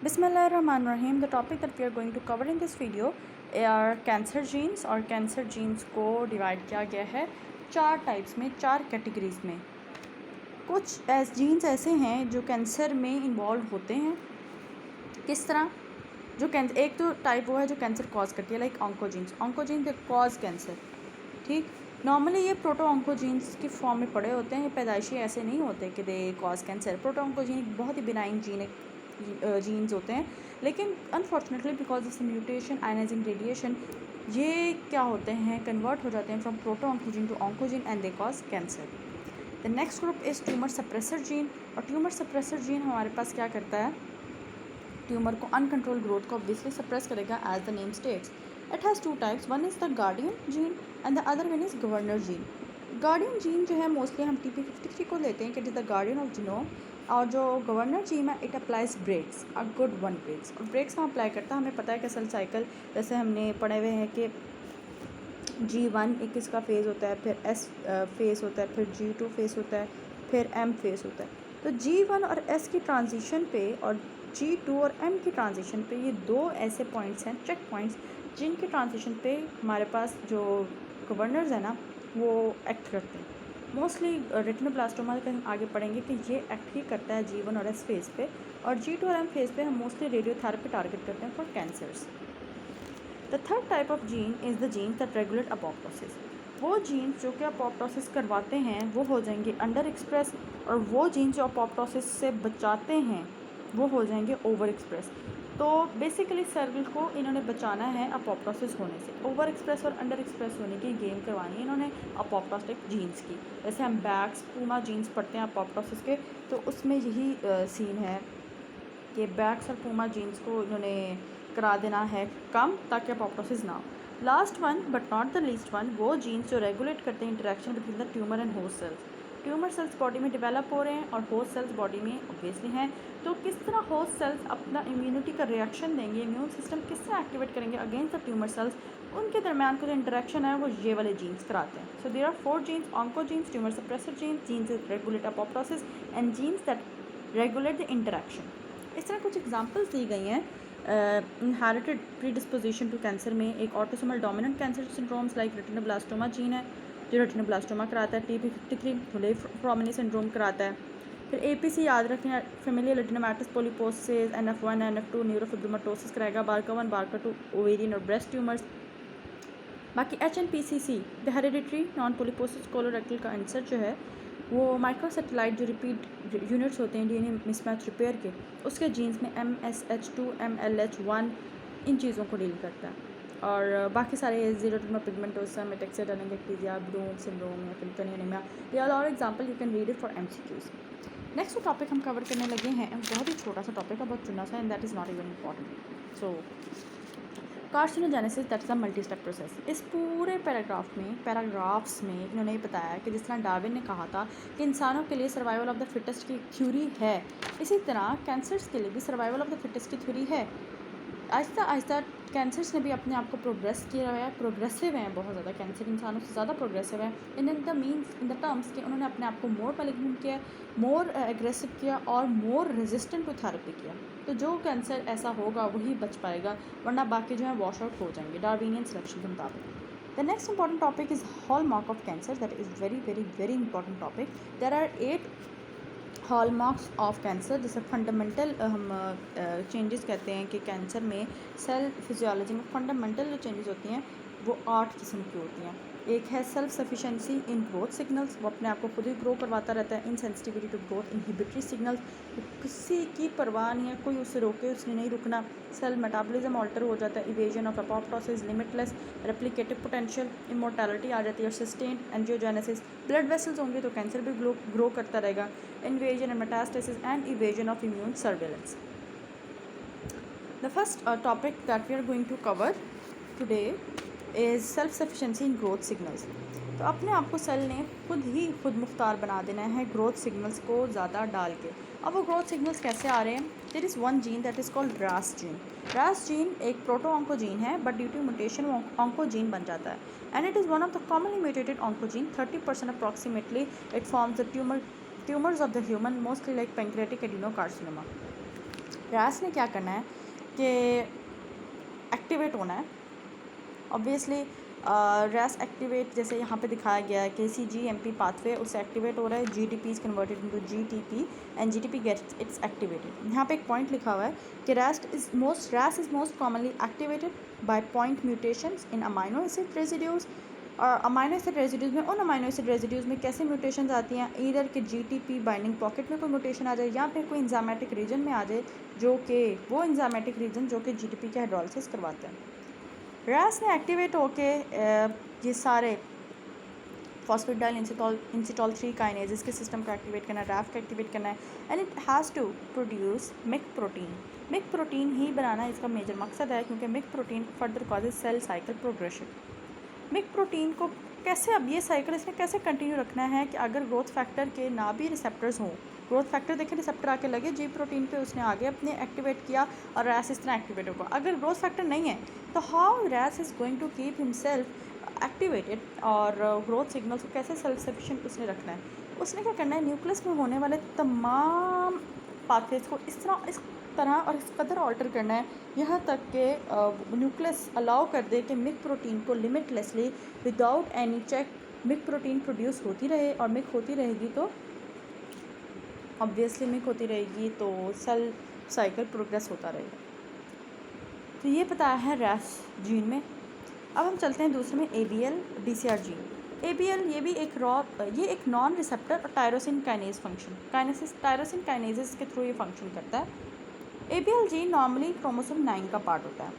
Bismillahirrahmanirrahim. The topic that we are going to cover in this video are cancer genes और cancer jeans को divide किया गया है चार टाइप्स में, चार कैटेगरीज में। कुछ जीन्स ऐसे हैं जो कैंसर में इन्वॉल्व होते हैं। किस तरह? जो कैंसर, एक तो टाइप वो है जो कैंसर कॉज करती है, लाइक ऑन्कोजीन्स दे कॉज कैंसर। ठीक, नॉर्मली ये प्रोटो ऑन्कोजीन्स की फॉर्म में पड़े होते हैं, ये पैदाइशी ऐसे नहीं होते कि they cause cancer. Proto oncogene बहुत ही बिनाइन जीन्स होते हैं, लेकिन unfortunately because of mutation, ionising radiation, ये क्या होते हैं, कन्वर्ट हो जाते हैं from proto oncogene to oncogene and they cause cancer. The next group is tumour suppressor gene. और ट्यूमर सप्रेसर जीन हमारे पास क्या करता है, ट्यूमर को अनकंट्रोल ग्रोथ को ऑब्वियसली सप्रेस करेगा as the name states. It has two types, one is the guardian gene and the other one is governor gene. Guardian gene जो है मोस्टली हम TP53 को लेते हैं कि it is the guardian of genome, और जो गवर्नर जीन है it applies brakes, a good one brakes. और ब्रेक्स हम अप्लाई करता है, हमें पता है कि सेल साइकिल जैसे हमने पढ़े हुए हैं कि G1 एक इसका फेज़ होता है, फिर S फेज़ होता है, फिर G2 फेज़ होता है, फिर M फेज़ होता है। तो G1 और S की ट्रांजिशन पे और G2 और M की ट्रांजिशन पे ये दो ऐसे पॉइंट्स हैं, चेक पॉइंट्स, जिनकी ट्रांजिशन पे हमारे पास जो गवर्नर्स हैं ना वो एक्ट करते हैं। मोस्टली रेटिनोब्लास्टोमा का हम आगे पढ़ेंगे कि ये एक्ट ही करता है G1 और S फेज़ पे, और G2 और M फेज़ पे हम मोस्टली रेडियोथेरेपी टारगेट करते हैं for cancers. The third type of gene is the gene that regulate apoptosis. वो जीन्स जो कि अपोप्टोसिस करवाते हैं वो हो जाएंगे अंडर एक्सप्रेस, और वो जीन्स जो अपोप्टोसिस से बचाते हैं वो हो जाएंगे ओवर एक्सप्रेस। तो बेसिकली सर्कल को इन्होंने बचाना है अपोप्टोसिस होने से। ओवर एक्सप्रेस और अंडर एक्सप्रेस होने की गेम करवानी है इन्होंने अपोप्टोसिस जीन्स की। जैसे हम बैग्स पूमा जीन्स पढ़ते हैं अपोप्टोसिस के, तो उसमें यही सीन है कि बैग्स और पूमा जीन्स को इन्होंने करा देना है कम, ताकि अपोप्टोसिस ना हो। Last one but not the least one, वो जीन्स जो रेगुलेट करते हैं interaction between the tumour and host cells. Tumour cells body में डेवलप हो रहे हैं और होस्ट सेल्स बॉडी में ऑब्वियसली हैं, तो किस तरह होस्ट सेल्स अपना इम्यूनिटी का रिएक्शन देंगे, इम्यून सिस्टम किस तरह एक्टिवेट करेंगे अगेंस्ट द ट्यूमर सेल्स, उनके दरमियान को जो इंटरेक्शन है वो ये वाले जीन्स कराते हैं। So there are 4 genes: oncogenes, tumour suppressor genes, genes that regulate apoptosis and genes that regulate the interaction. इस तरह कुछ एग्जांपल्स दी गई हैं इनहेरिटेड प्रीडिस्पोजिशन टू कैंसर में। एक autosomal dominant cancer syndromes like retinoblastoma gene है जो रेटिनोब्लास्टोमा कराता है, TP53 हुले फ्रोमिनी सिंड्रोम कराता है। फिर APC याद रखें, फेमिलियल रेटिनोमैटस पॉलीपोसिस, NF1 NF2 न्यूरोफिब्रोमाटोसिस कराएगा, BRCA1 BRCA2 ओवेरियन और ब्रेस्ट ट्यूमर्स। बाकी HNPCC the hereditary non polyposis colorectal cancer जो है वो माइक्रोसेटेलाइट जो रिपीट यूनिट्स होते हैं DNA मिसमैच रिपेयर के, उसके जीन्स में MSH2 MLH1 इन चीज़ों को डील करता है। और बाकी सारे जीरोटोमा पिगमेंटोसा, मेटेक्सिया टेलेंगेक्टीजिया, ब्लूम सिंड्रोम या फिल्टनी एनीमिया, ये और example you can read it for MCQs। Next जो टॉपिक हम कवर करने लगे हैं बहुत ही छोटा सा टॉपिक है, बहुत चुना सा, and that is not even important. So carcinogenesis that is a multi step process. इस पूरे पैराग्राफ्स में इन्होंने बताया कि जिस तरह डार्विन ने कहा था कि इंसानों के लिए सर्वाइवल ऑफ द फिटेस्ट की थ्योरी है, इसी तरह कैंसर्स के लिए भी सर्वाइवल ऑफ द फिटेस्ट की थ्योरी है। आहिस्ता आहिस्ता कैंसर्स ने भी अपने आप को प्रोग्रेस किया है, प्रोग्रेसिव हैं बहुत ज़्यादा, कैंसर इंसानों से ज़्यादा प्रोग्रेसिव है इन द टर्म्स कि उन्होंने अपने आप को मोर मैलिग्नेंट किया, मोर एग्रेसिव किया और मोर रेजिस्टेंट टू थेरेपी किया। तो जो कैंसर ऐसा होगा वही बच पाएगा, वरना बाकी जो है वॉश आउट हो जाएंगे डार्विनियन सिलेक्शन के मुताबिक। The next important topic is hallmark of cancer, that is very very very important topic. There are 8 hallmarks of cancer, जैसे फंडामेंटल हम चेंजेस कहते हैं कि कैंसर में सेल फिजियोलॉजी में फंडामेंटल जो चेंजेस होती हैं वो 8 किस्म की होती हैं। एक है self sufficiency in growth signals, वो अपने आप को खुद ही ग्रो करवाता रहता है। Insensitivity to growth inhibitory signals, किसी की परवाह नहीं है, कोई उसे रोके उसने नहीं रुकना। सेल मेटाबॉलिज्म ऑल्टर हो जाता है। Evasion of apoptosis, limitless replicative potential, immortality आ जाती है, और सस्टेन्ड एंजियोजेनेसिस। ब्लड वेसल्स होंगे तो कैंसर भी ग्रो करता रहेगा। Invasion and metastasis and evasion of immune surveillance. The first topic that we are going to cover today is self sufficiency in growth signals. तो अपने आप को सेल ने खुद मुख्तार बना देना है ग्रोथ सिग्नल्स को ज़्यादा डाल के। अब वो ग्रोथ सिग्नल्स कैसे आ रहे हैं? There is one gene that is called RAS gene. RAS gene एक प्रोटो ऑन्कोजीन है, बट ड्यू टू म्यूटेशन वो ऑन्कोजीन बन जाता है, and it is one of the commonly mutated oncogene. 30% approximately it forms the tumours of the human, mostly like pancreatic adenocarcinoma. RAS ने क्या करना है कि एक्टिवेट होना है। ऑब्वियसली रैस एक्टिवेट जैसे यहाँ पे दिखाया गया है कि CGMP पाथवे उससे एक्टिवेट हो रहा है, GTP is converted into GTP and GTP gets its activated. यहाँ पे एक पॉइंट लिखा हुआ है कि RAS is most commonly activated by point mutations in amino acid residues. और अमाइनो एसिड रेजिड्यूज़ में, उन अमाइनो एसिड रेजिड्यूज़ में कैसे म्यूटेशंस आती हैं, ईदर के GTP बाइंडिंग पॉकेट में कोई म्यूटेशन आ जाए या फिर कोई इंजामेटिक रीजन में आ जाए, जो कि वो इंजामेटिक रीजन जो कि GTP के हाइड्रोलिसिस करवाते हैं। रैस ने एक्टिवेट होके ये सारे फॉस्फेटाइल इंसिटॉल 3 काइनेजेस के सिस्टम को एक्टिवेट करना है, रैफ को एक्टिवेट करना है, and it has to produce MYC protein. MYC protein ही बनाना इसका मेजर मकसद है, क्योंकि MYC protein further causes cell cycle progression. MYC protein को कैसे, अब ये साइकिल इसने कैसे कंटिन्यू रखना है कि अगर ग्रोथ फैक्टर के ना भी रिसेप्टर्स हों, ग्रोथ फैक्टर देखें रिसेप्टर आके लगे जी प्रोटीन पे, उसने आगे अपने एक्टिवेट किया और रैस इस तरह एक्टिवेट होगा। अगर ग्रोथ फैक्टर नहीं है तो how RAS is going to keep himself activated, और ग्रोथ सिग्नल्स को कैसे सेल्फ सफिशिएंट उसने रखना है। उसने क्या करना है, न्यूक्लियस में होने वाले तमाम पाथवेज को इस तरह और इस कदर ऑल्टर करना है यहाँ तक कि न्यूक्लियस अलाउ कर दे कि मिक प्रोटीन को limitlessly without any check MYC protein produce होती रहे, और मिक होती रहेगी तो ऑब्वियसली मिक होती रहेगी तो सेल साइकिल प्रोग्रेस होता रहेगा। तो ये पता है रैस जीन में। अब हम चलते हैं दूसरे में ABL DCR जीन। ABL ये एक नॉन रिसेप्टर और tyrosine kinase function tyrosine kinases के थ्रू ये फंक्शन करता है। ABL जीन नॉर्मली क्रोमोसोम 9 का पार्ट होता है।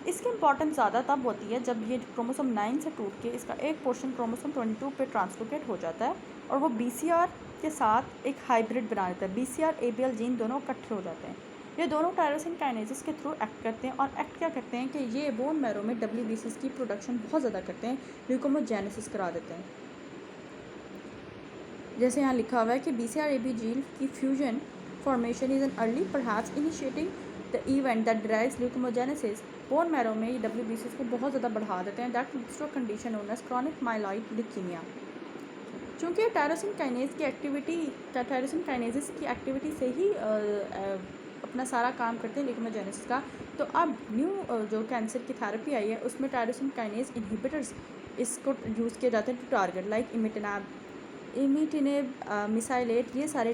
इसकी इंपॉर्टेंस ज़्यादा तब होती है जब ये क्रोमोसोम 9 से टूट के इसका एक पोर्शन क्रोमोसोम 22 पे ट्रांसलोकेट हो जाता है और वो BCR के साथ एक हाइब्रिड बना देता है। BCR ABL जीन दोनों इकट्ठे हो जाते हैं। ये दोनों टायरोसिन काइनेजेस के थ्रू एक्ट करते हैं, और एक्ट क्या करते हैं कि ये बोन मैरो में WBCs की प्रोडक्शन बहुत ज़्यादा करते हैं, ल्यूकोमोजेनेसिस करा देते हैं। जैसे यहाँ लिखा हुआ है कि BCR AB जीन की fusion formation is an early perhaps initiating the event that drives leukemogenesis. Bone marrow में ये WBCs को बहुत ज़्यादा बढ़ा देते हैं, that leads to a condition known as chronic myeloid leukemia. चूँकि टायरोसिन काइनेज की एक्टिविटी से ही अपना सारा काम करते हैं ल्यूकोमोजेनेसिस का, तो अब न्यू जो कैंसर की थेरेपी आई है उसमें टायरोसिन काइनेज इनहिबिटर्स इसको यूज़ किए जाते हैं टू टारगेट लाइक इमिटिनेब मिसाइलेट। ये सारी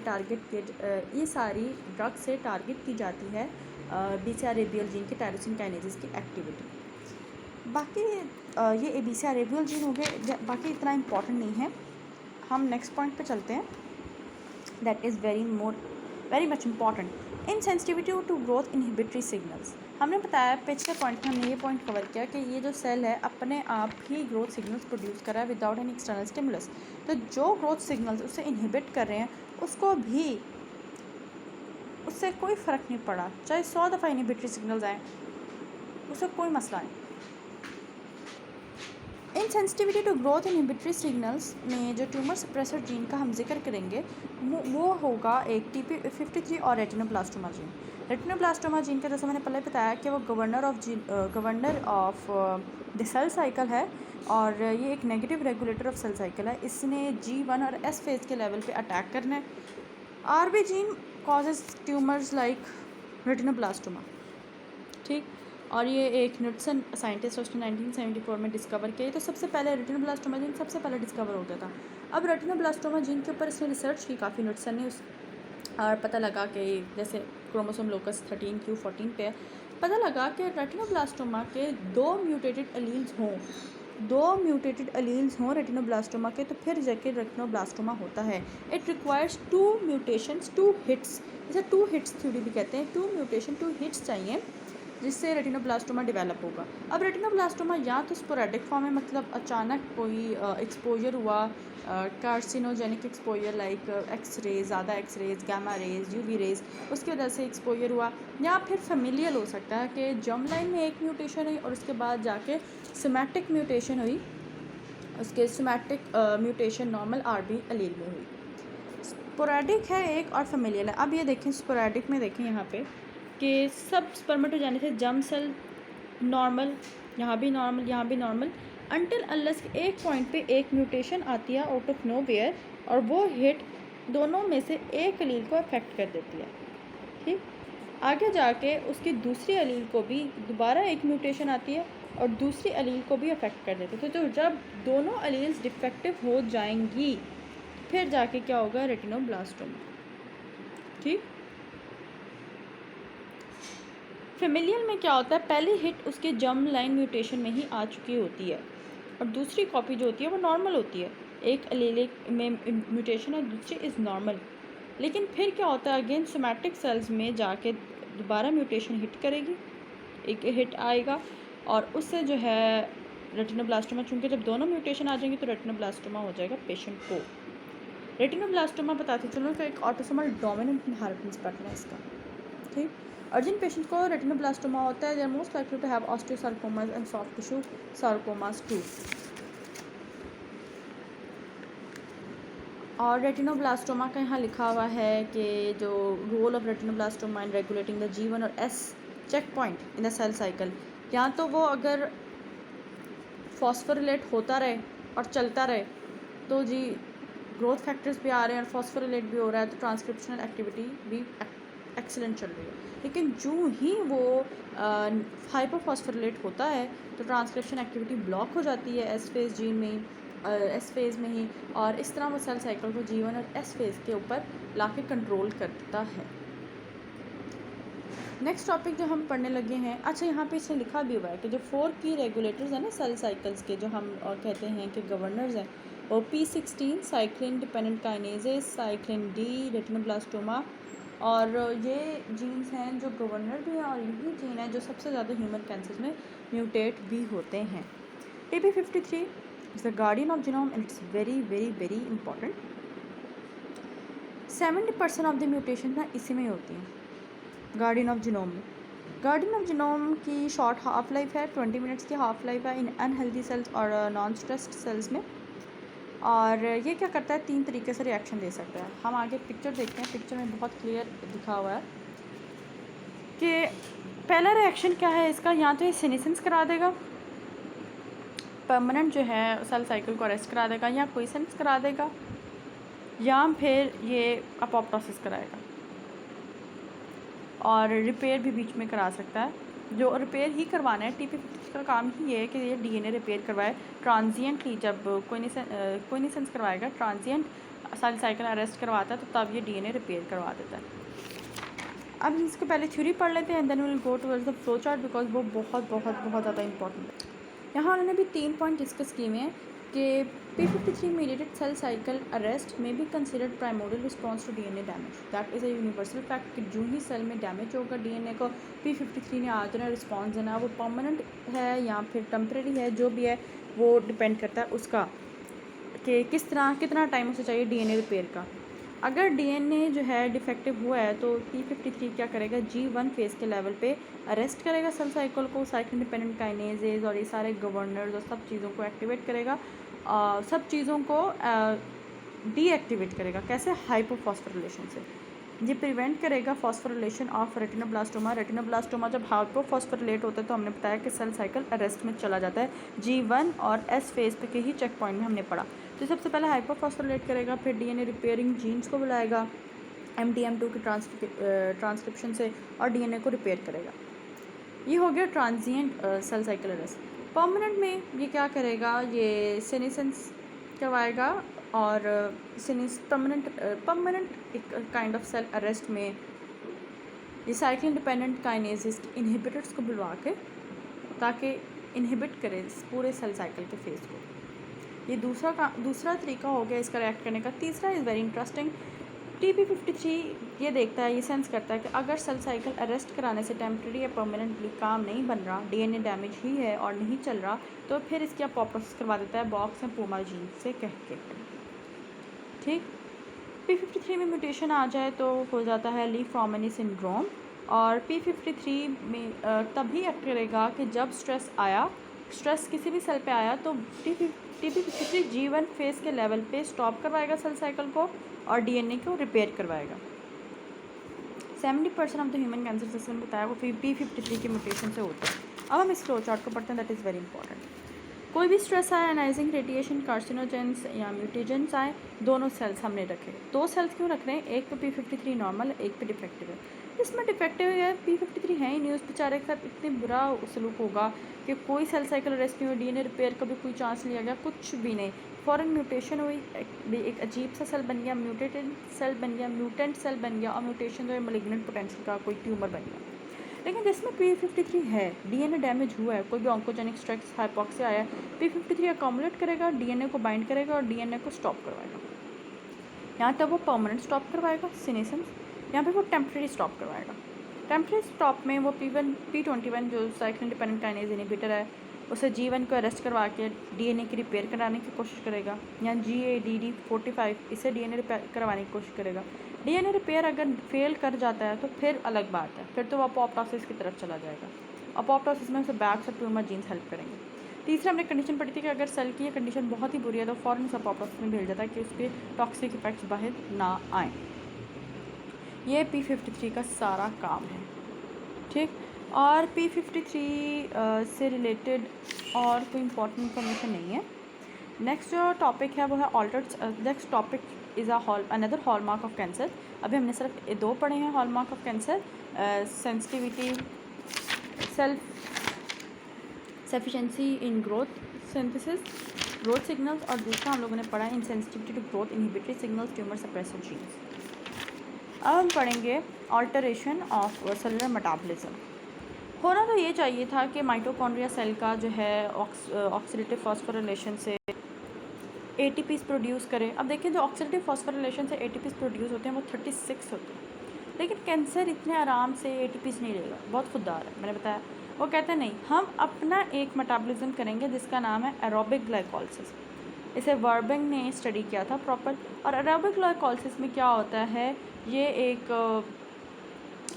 ड्रग से टारगेट की जाती है BCR ABL जीन के टायरोसिन काइनेजेस की एक्टिविटी। बाकी ये BCR ABL जीन हो गए, बाकी इतना इम्पॉर्टेंट नहीं है। हम नेक्स्ट पॉइंट पे चलते हैं, that is very much important insensitivity to growth inhibitory signals. हमने बताया पिछले पॉइंट में हमने ये पॉइंट कवर किया कि ये जो सेल है अपने आप ही ग्रोथ सिग्नल्स प्रोड्यूस कर रहा है विदाउट एनी एक्सटर्नल स्टिमुलस। तो जो ग्रोथ सिग्नल्स उससे इनहिबिट कर रहे हैं उससे कोई फ़र्क नहीं पड़ा, चाहे 100 दफ़ा इनहिबिटरी सिग्नल्स आएँ, उससे कोई मसला नहीं। Insensitivity to growth inhibitory signals में जो ट्यूमर सप्रेसर जीन का हम जिक्र करेंगे वो होगा एक TP53 और रेटिनोब्लास्टोमा जीन। रेटिनोब्लास्टोमा जीन का जैसे मैंने पहले बताया कि वो governor of the cell cycle है, और ये एक negative regulator of cell cycle है। इसने G1 और S फेज़ के लेवल पे अटैक करना है। RB gene causes tumours like retinoblastoma, ठीक। और ये एक नुटसन साइंटिस्ट उसने 1974 में डिस्कवर किया। तो सबसे पहले रेटिनोब्लास्टोमा जीन सबसे पहले डिस्कवर हो गया था। अब रेटिनोब्लास्टोमा जीन के ऊपर इसने रिसर्च की काफ़ी, नुटसन ने और पता लगा कि जैसे क्रोमोसोम लोकस 13q14 पे पता लगा कि रेटिनोब्लास्टोमा के दो म्यूटेटेड एलील्स हों रेटिनोब्लास्टोमा के, तो फिर जाके रेटिनोब्लास्टोमा होता है। इट रिक्वायर्स 2 म्यूटेशंस 2 हिट्स, इसे 2 हिट्स थ्योरी भी कहते हैं। 2 म्यूटेशन 2 हिट्स चाहिए जिससे रेटिनोब्लास्टोमा डेवलप होगा। अब रेटिनोब्लास्टोमा या तो स्पोरेडिक फॉर्म है, मतलब अचानक कोई एक्सपोजर हुआ, कार्सिनोजेनिक एक्सपोजर लाइक एक्सरेज, ज़्यादा x rays, gamma rays, UV rays, उसकी वजह से एक्सपोजर हुआ, या फिर फेमिलियल हो सकता है कि जर्म लाइन में एक म्यूटेशन हुई और उसके बाद जाके सोमैटिक म्यूटेशन हुई, उसके somatic mutation normal RB allele में हुई। स्पोरेडिक है एक और फेमिलियल है। अब ये देखें स्पोरेडिक में देखें यहाँ पे कि सब स्पर्मेटोजेनेसिस जर्म सेल नॉर्मल, यहाँ भी नॉर्मल अनटिल अनलेस एक पॉइंट पे एक म्यूटेशन आती है आउट ऑफ नोवेयर, और वो हिट दोनों में से एक एलील को अफेक्ट कर देती है, ठीक। आगे जाके उसकी दूसरी एलील को भी दोबारा एक म्यूटेशन आती है और दूसरी एलील को भी अफेक्ट कर देते थे। तो जब दोनों एलील्स डिफेक्टिव हो जाएंगी फिर जाके क्या होगा, रेटिनोब्लास्टोमा। ठीक, फेमिलियल में क्या होता है, पहली हिट उसके जर्म लाइन म्यूटेशन में ही आ चुकी होती है और दूसरी कॉपी जो होती है वो नॉर्मल होती है। एक एलीलिक में म्यूटेशन है, दूसरी इज़ नॉर्मल। लेकिन फिर क्या होता है, अगेन सोमैटिक सेल्स में जाके दोबारा म्यूटेशन हिट करेगी, एक हिट आएगा और उससे जो है रेटिनोब्लास्टोमा, चूँकि जब दोनों म्यूटेशन आ जाएंगे तो रेटिनोब्लास्टोमा हो जाएगा पेशेंट को। रेटिनोब्लास्टोमा बताते चलो कि एक ऑटोसोमल डोमिनेंट इनहेरिटेंस पैटर्न है इसका। ठीक, अर्जेंट पेशेंट को रेटिनोब्लास्टोमा होता है, they are most likely to have osteosarcomas and soft tissue sarcomas too. और रेटिनोब्लास्टोमा का यहाँ लिखा हुआ है कि जो role of retinoblastoma in regulating the G1 और S check point in the cell cycle, या तो वो अगर फॉस्फोरिलेट होता रहे और चलता रहे तो जी ग्रोथ फैक्टर्स भी आ रहे हैं और फॉस्फोरिलेट भी हो रहा है तो ट्रांसक्रिप्शनल एक्टिविटी भी एक्सीलेंट चल रही है। लेकिन जो ही वो हाइपरफॉस्फोरिलेट होता है तो ट्रांसक्रिप्शन एक्टिविटी ब्लॉक हो जाती है एस फेज़ जीन में, एस फेज़ में ही, और इस तरह वो सेल साइकिल को G1 और एस फेज़ के ऊपर लाके कंट्रोल करता है। नेक्स्ट टॉपिक जो हम पढ़ने लगे हैं, अच्छा यहाँ पे इसने लिखा भी हुआ है कि जो 4 की रेगुलेटर्स हैं ना सेल साइकिल्स के, जो हम कहते हैं कि गवर्नर्स हैं, वो P16 cyclin dependent kinases, cyclin D, retinoblastoma, और ये जीन्स हैं जो गवर्नर भी हैं और यही जीन है जो सबसे ज़्यादा ह्यूमन कैंसर में म्यूटेट भी होते हैं। TP53 is the guardian of genome and it's very very very important. 70% of the mutation ना इसी में होती हैं, गार्डियन ऑफ जीनोम में। गार्डियन ऑफ जीनोम की शॉर्ट हाफ लाइफ है, 20 मिनट्स की हाफ लाइफ है इन अनहेल्दी सेल्स और नॉन स्ट्रेस्ड सेल्स में। और ये क्या करता है, 3 तरीके से रिएक्शन दे सकता है। हम आगे पिक्चर देखते हैं, पिक्चर में बहुत क्लियर दिखा हुआ है कि पहला रिएक्शन क्या है इसका, या तो ये सेनेसेंस करा देगा, परमानेंट जो है सेल साइकिल को अरेस्ट करा देगा, या क्विसेंस करा देगा, या फिर ये अपोप्टोसिस कराएगा, और रिपेयर भी बीच में करा सकता है। जो रिपेयर ही करवाना है, TP53 का काम ही ये है कि ये DNA रिपेयर करवाए ट्रांजिएंटली। जब क्विसेंस करवाएगा, ट्रांजिएंट सेल साइकिल अरेस्ट करवाता है तो तब ये DNA रिपेयर करवा देता है। अब इसके पहले थ्योरी पढ़ लेते हैं and then we will go towards the flow chart because वो बहुत बहुत बहुत ज़्यादा इंपॉर्टेंट है। यहाँ उन्होंने भी 3 पॉइंट डिस्कस किए हैं कि P53 mediated cell cycle arrest may be considered primordial response to DNA damage. That is a universal fact कि जो ही सेल में डैमेज होगा DNA को, P53 ने आ जाना रिस्पॉन्स देना, वो परमानेंट है या फिर टेम्परेरी है, जो भी है वो डिपेंड करता है उसका कि किस तरह कितना टाइम उसे चाहिए DNA रिपेयर का। अगर DNA जो है डिफेक्टिव हुआ है तो P53 क्या करेगा, G1 फेज़ के लेवल पे अरेस्ट करेगा सेल साइकिल को, साइक्लिन डिपेंडेंट काइनेजेज और ये सारे गवर्नर्स और सब चीज़ों को एक्टिवेट करेगा, सब चीज़ों को डीएक्टिवेट करेगा। कैसे, हाइपोफॉस्फोरिलेशन से। ये प्रिवेंट करेगा फॉस्फोरिलेशन ऑफ रेटिनोब्लास्टोमा। रेटिनोब्लास्टोमा जब हाइपोफॉस्फोरिलेट होता है तो हमने बताया कि सेल साइकिल अरेस्ट में चला जाता है, G1 और S फेज़ पे के ही चेक पॉइंट में हमने पढ़ा। तो सबसे पहले हाइपोफॉस्फोरिलेट करेगा, फिर DNA रिपेयरिंग जीन्स को बुलाएगा MDM2 की ट्रांसक्रिप्शन से और DNA को रिपेयर करेगा। ये हो गया transient cell cycle arrest. Permanent में ये क्या करेगा, ये सेनेसेंस करवाएगा और परमानेंट एक काइंड ऑफ सेल अरेस्ट में ये साइक्लिन डिपेंडेंट काइनेसिस इनहिबिटर्स को बुलवा के ताकि इनहिबिट करे पूरे सेल साइकिल के फेज़ को। ये दूसरा तरीका हो गया इसका रिएक्ट करने का। तीसरा इज़ वेरी इंटरेस्टिंग। TP53 ये देखता है, ये सेंस करता है कि अगर सेल साइकिल अरेस्ट कराने से टेम्परेरी या परमानेंटली काम नहीं बन रहा, DNA डैमेज ही है और नहीं चल रहा, तो फिर इसकी अपोप्टोसिस करवा देता है बॉक्स एंड पूमा जीन से कह के। ठीक, P53 में म्यूटेशन आ जाए तो हो जाता है ली फ्रॉमेनी सिंड्रोम, और P53 में तभी एक्ट करेगा कि जब स्ट्रेस किसी भी सेल पे आया तो TP53 G1 फेज़ के लेवल पे स्टॉप करवाएगा सेल साइकिल को और DNA को रिपेयर करवाएगा। 70% of the human cancer system बताया वो P53 के म्यूटेशन से होता है। अब हम इस फ्लो चार्ट को पढ़ते हैं, दैट इज़ वेरी इंपॉर्टेंट। कोई भी स्ट्रेस आए, एनाइजिंग रेडिएशन, कार्सिनोजेंस या म्यूटेजेंस आए, दोनों सेल्स हमने रखे। 2 सेल्स क्यों रख रहे हैं, एक पे P53 नॉर्मल है, एक पे डिफेक्टिव है। इसमें डिफेक्टिव है P53 है ही नहीं, उस बेचारे के साथ इतने बुरा सलूक होगा कि कोई सेल साइकिल अरेस्ट नहीं हुआ, DNA रिपेयर का भी कोई चांस लिया गया, कुछ भी नहीं। फ़ौरन म्यूटेशन हुई, एक अजीब सा सेल बन गया, म्यूटेटेड सेल बन गया, म्यूटेंट सेल बन गया, और म्यूटेशन जो है मलिग्नेंट पोटेंशियल का कोई ट्यूमर बन गया। लेकिन जिसमें P53 है, DNA डैमेज हुआ है, कोई भी ऑन्कोजेनिक स्ट्रेस हाइपॉक्सिया आया है, P53 अकोमुलेट करेगा, DNA को बाइंड करेगा और DNA को स्टॉप करवाएगा। यहाँ तक वो परमानेंट स्टॉप करवाएगा सीनेसेंस, यहाँ पे वो टेम्प्रेरी स्टॉप करवाएगा। टेम्प्रेरी स्टॉप में वो P21 जो साइक्लिन डिपेंडेंट काइनेज इनहिबिटर है, उसे G1 को अरेस्ट करवा के DNA की रिपेयर कराने की कोशिश करेगा, या GADD45 इसे DNA रिपेयर करवाने की कोशिश करेगा। DNA रिपेयर अगर फेल कर जाता है तो फिर अलग बात है, फिर तो वो अपोप्टोसिस की तरफ चला जाएगा। अपोप्टोसिस में उसे बैक्स और ट्यूमर जीन्स हेल्प करेंगे। तीसरा हमने कंडीशन पढ़ी थी कि अगर सेल की ये कंडीशन बहुत ही बुरी है तो फ़ौरन उसे अपोप्टोसिस में भेज जाता है कि उसके टॉक्सिक इफेक्ट्स बाहर ना आएँ। ये P53 का सारा काम है, ठीक। और P53 से रिलेटेड और कोई इंपॉर्टेंट इन्फॉर्मेशन नहीं है। नेक्स्ट जो टॉपिक है वो है altered. Next topic is another hallmark of cancer. अभी हमने सिर्फ 2 पढ़े हैं hallmark of cancer, sensitivity, sufficiency in growth synthesis, growth signals, और दूसरा हम लोगों ने पढ़ा है insensitivity to growth inhibitory signals, tumour suppressor genes. अब हम पढ़ेंगे ऑल्टरेशन ऑफ सेलुलर मेटाबॉलिज्म। होना तो ये चाहिए था कि माइटोकॉन्ड्रिया सेल का जो है ऑक्सीडेटिव फॉस्फोरिलेशन से ATPs प्रोड्यूस करे। अब देखिए जो ऑक्सीडेटिव फॉस्फोरिलेशन से ATPs प्रोड्यूस होते हैं वो 36 होते हैं, लेकिन कैंसर इतने आराम से ATPs नहीं लेगा, बहुत खुददार है। मैंने बताया, वो कहते हैं नहीं, हम अपना एक मेटाबॉलिज्म करेंगे जिसका नाम है एरोबिक ग्लाइकोलिसिस। इसे वर्बिंग ने स्टडी किया था प्रॉपर। और एरोबिक ग्लाइकोलिसिस में क्या होता है, ये एक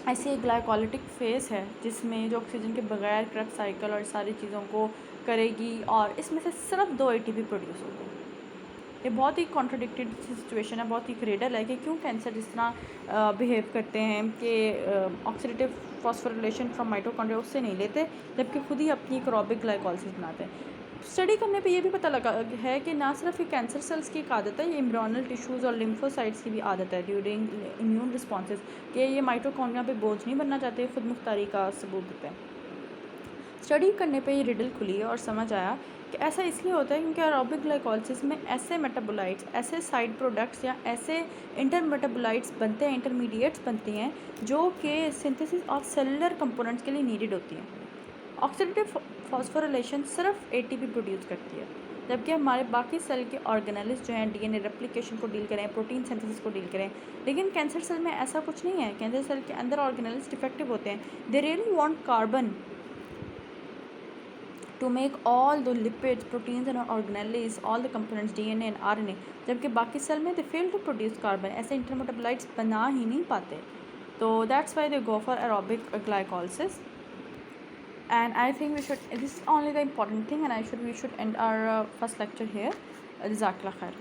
ऐसी एक ग्लाइकोलिटिक फेज़ है जिसमें जो ऑक्सीजन के बगैर क्रेब्स साइकिल और सारी चीज़ों को करेगी, और इसमें से सिर्फ 2 ATP प्रोड्यूस होते हैं। ये बहुत ही कॉन्ट्रडिक्टेड सिचुएशन है, बहुत ही क्रेडल है कि क्यों कैंसर जिस तरह बिहेव करते हैं कि ऑक्सीडेटिव फॉस्फोरिलेशन फ्रॉम माइटोकॉन्ड्रिया उससे नहीं लेते, जबकि खुद ही अपनी एक एरोबिक ग्लाइकोलिसिस बनाते हैं। स्टडी करने पे ये भी पता लगा है कि ना सिर्फ ये कैंसर सेल्स की एक आदत है, ये एम्ब्रियोनल टिश्यूज़ और लिम्फोसाइट्स की भी आदत है ड्यूरिंग इम्यून रिस्पॉन्सेज, कि ये माइटोकॉन्ड्रिया पे बोझ नहीं बनना चाहते, खुद मुख्तारी का सबूत देते हैं। स्टडी करने पे ये रिडल खुली और समझ आया कि ऐसा इसलिए होता है क्योंकि एरोबिक ग्लाइकोलिसिस में ऐसे मेटाबोलाइट्स, ऐसे साइड प्रोडक्ट्स या ऐसे इंटरमेटाबोलाइट्स बनते हैं, इंटरमीडिएट्स बनती हैं जो कि सिंथेसिस ऑफ सेलुलर कंपोनेंट्स के लिए नीडेड होती हैं। ऑक्सीडेटिव फॉस्फोरिलेशन सिर्फ ATP प्रोड्यूस करती है, जबकि हमारे बाकी सेल के ऑर्गेनेल्स जो हैं DNA रेप्लिकेशन को डील करें, प्रोटीन सिंथेसिस को डील करें, लेकिन कैंसर सेल में ऐसा कुछ नहीं है। कैंसर सेल के अंदर ऑर्गेनेल्स डिफेक्टिव होते हैं, they really want carbon to make all the lipids, proteins and organelles, all the components DNA and RNA, जबकि बाकी सेल में they fail to produce carbon, ऐसे इंटरमेटाबोलाइट्स बना ही नहीं पाते। तो that's why they go for aerobic glycolysis, and I think we should, this is only the important thing, and we should end our first lecture here. Jazakallah khair.